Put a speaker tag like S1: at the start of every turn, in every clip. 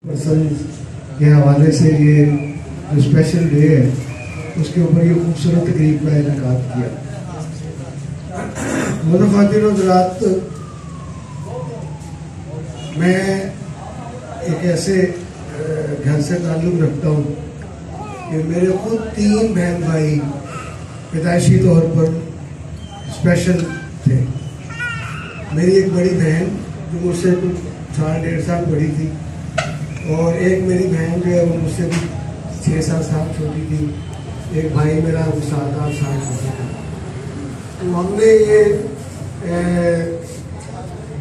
S1: Person के हवाले से ये जो स्पेशल डे है उसके ऊपर ये खूबसूरत तकरीब का इनेकाद किया। रात मैं एक ऐसे घर से ताल्लुक़ रखता हूँ कि मेरे खुद 3 बहन भाई पैदाइशी तौर पर स्पेशल थे। मेरी एक बड़ी बहन जो मुझसे कुछ 4-1.5 साल बड़ी थी और एक मेरी बहन जो है वो मुझसे भी 6-7 साल छोटी थी। एक भाई मेरा वो 7-8 साल छोटा था। तो हमने ये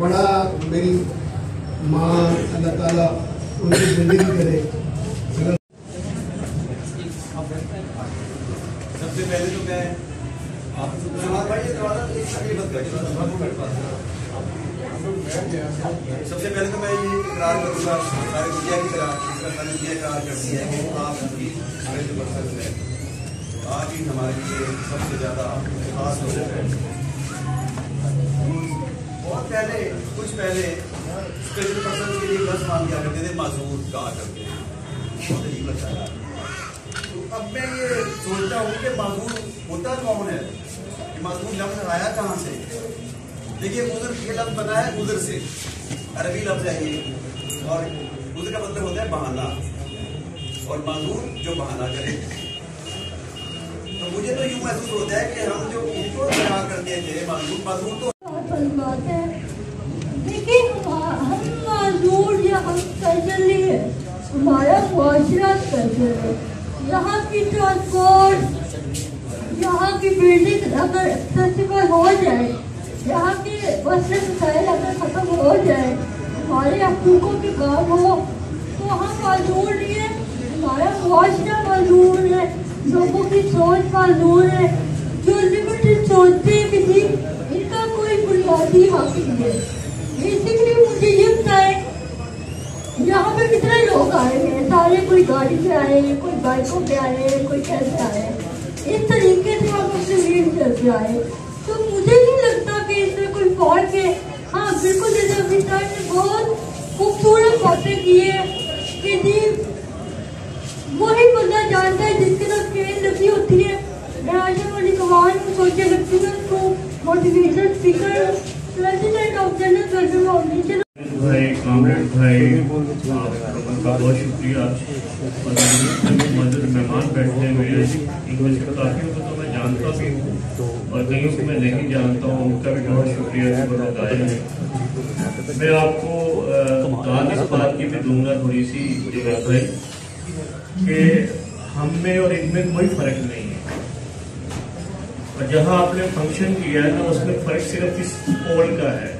S1: बड़ा मेरी माँ अल्लाह ताला उनकी ज़िंदगी करे।
S2: सबसे पहले तो क्या है सबसे पहले तो मैं ये इकरार करूँगा सारी दुनिया की तरह सारी दुनिया इकरार करती है कि आप उनकी है आज ही हमारे लिए सबसे ज़्यादा खास हो जाता है। बहुत पहले कुछ पहले स्पेशल पर्सन के लिए बस मान किया करते थे, माजूर कहा करते हैं। बहुत अजीब लगता है। तो अब मैं ये सोचता हूँ कि माजूर होता कौन है, ये माजूर लफ्ज़ आया कहाँ से। देखिए उज़र ये लफ्ज़ बना है उज़र से, अरबी लफ्ज़ है ये, और उज़र का मतलब होता है बहाना, और माजूर जो बहाना करे। तो मुझे तो यूँ महसूस होता है कि हम जो उनको बयां करते थे माजूर तो
S3: देखिए हम माजूर या हम स्पेशली है, हमारा मुआशरा स्पेशल है। यहाँ की ट्रांसपोर्ट, यहाँ की बिल्डिंग अगर एक्सेसिबल हो जाए, यहाँ के वसले मसाइल अगर ख़त्म हो जाए, हमारे हकूकों के काम हो, तो हम माजूर नहीं है। हमारा मुआशरा माजूर है, लोगों की सोच माजूर है। जो लिमिटेड सोचते हैं किसी, इनका कोई बुनियादी हक नहीं है। बेसिकली मुझे ये बताए यहाँ पे कितने लोग आए हैं, सारे कोई गाड़ी से आए हैं, कोई बाइकों पे आए हैं, कोई कैसे आए हैं। इस तरीके से हम अपने रीड करके आए, तो मुझे नहीं लगता कि इसमें कोई फॉल्ट है। हाँ बिल्कुल, जैसे अभी सर ने बहुत खूबसूरत बातें की है कि जी वही बंदा जानता है जिसके साथ ट्रेन लगी होती है। मैं आशा वाली कमान को सोचे लगती हूँ उसको motivation speaker, president of general welfare foundation
S4: भाई, कामरेड भाई, आपका बहुत शुक्रिया। और मौजूद मेहमान बैठे हुए इनमें से काफ़ियों को तो मैं जानता भी हूँ और कईयों को मैं नहीं जानता हूँ, उनका भी बहुत शुक्रिया बताया है। मैं आपको दाद इस बात की भी दूंगा थोड़ी सी जगह भाई कि हम में और इनमें कोई फ़र्क नहीं है। और जहाँ आपने फंक्शन किया है ना, उसमें फ़र्क सिर्फ इस पोल का है,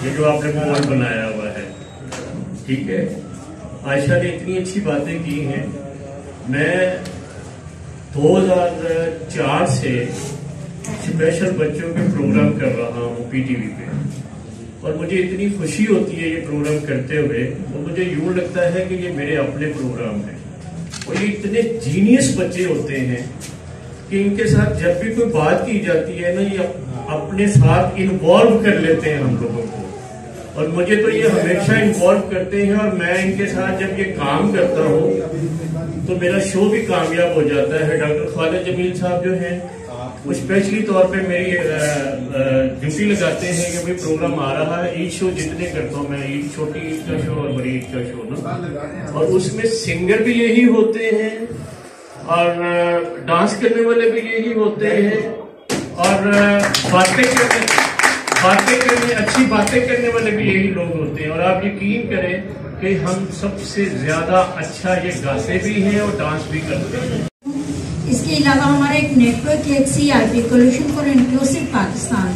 S4: ये जो आपने पोल बनाया हुआ है। ठीक है, आयशा ने इतनी अच्छी बातें की हैं। मैं 2004 से स्पेशल बच्चों के प्रोग्राम कर रहा हूँ पीटीवी पे, और मुझे इतनी खुशी होती है ये प्रोग्राम करते हुए। और मुझे यूँ लगता है कि ये मेरे अपने प्रोग्राम हैं, और ये इतने जीनियस बच्चे होते हैं कि इनके साथ जब भी कोई बात की जाती है ना, ये अपने साथ इन्वॉल्व कर लेते हैं हम लोगों को, और मुझे तो ये हमेशा इन्वॉल्व करते हैं। और मैं इनके साथ जब ये काम करता हूँ तो मेरा शो भी कामयाब हो जाता है। डॉक्टर खालिद जमील साहब जो हैं वो स्पेशली तौर पे मेरी ड्यूटी लगाते हैं कि भाई प्रोग्राम आ रहा है, ईद शो जितने करता हूँ मैं, ईद छोटी ईद का शो और बड़ी ईद का शो ना, और उसमें सिंगर भी यही होते हैं और डांस करने वाले भी यही होते हैं, और बातें करने अच्छी बातें करने वाले भी यही लोग होते हैं। और आप यकीन करें कि हम सबसे ज्यादा अच्छा ये गाते भी हैं और डांस भी करते हैं।
S5: इसके अलावा हमारा एक नेटवर्क है CRP, coalition for inclusive Pakistan,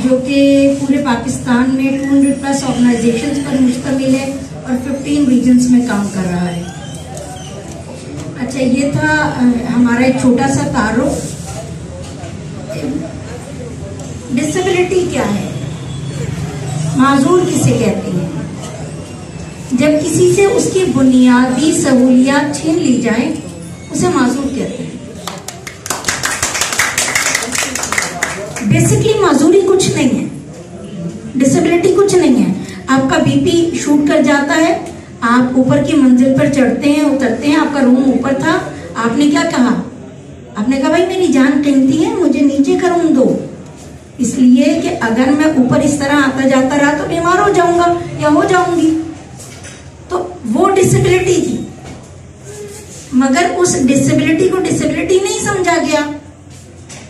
S5: जो कि पूरे पाकिस्तान में 200+ ऑर्गेनाइजेशंस पर मुश्तमिल है और 15 रीजन्स में काम कर रहा है। अच्छा, ये था हमारा एक छोटा सा तारुफ। डिसेबिलिटी क्या है, माजूर किसे कहते हैं? जब किसी से उसकी बुनियादी सहूलियात छीन ली जाए उसे माजूर कहते हैं। बेसिकली माजूरी कुछ नहीं है, डिसेबिलिटी कुछ नहीं है। आपका BP शूट कर जाता है, आप ऊपर की मंजिल पर चढ़ते हैं, उतरते हैं, आपका रूम ऊपर था, आपने क्या कहा? आपने कहा भाई मेरी जान कीमती है, मुझे नीचे का रूम दो, इसलिए कि अगर मैं ऊपर इस तरह आता जाता रहा तो बीमार हो जाऊंगा या हो जाऊंगी। तो वो डिसेबिलिटी थी, मगर उस डिसेबिलिटी को डिसेबिलिटी नहीं समझा गया।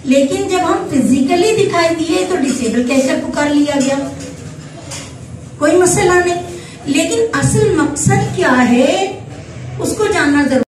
S5: लेकिन जब हम फिजिकली दिखाई दिए तो डिसेबल कहकर पुकार लिया गया, कोई मसला नहीं। लेकिन असल मकसद क्या है उसको जानना जरूरी।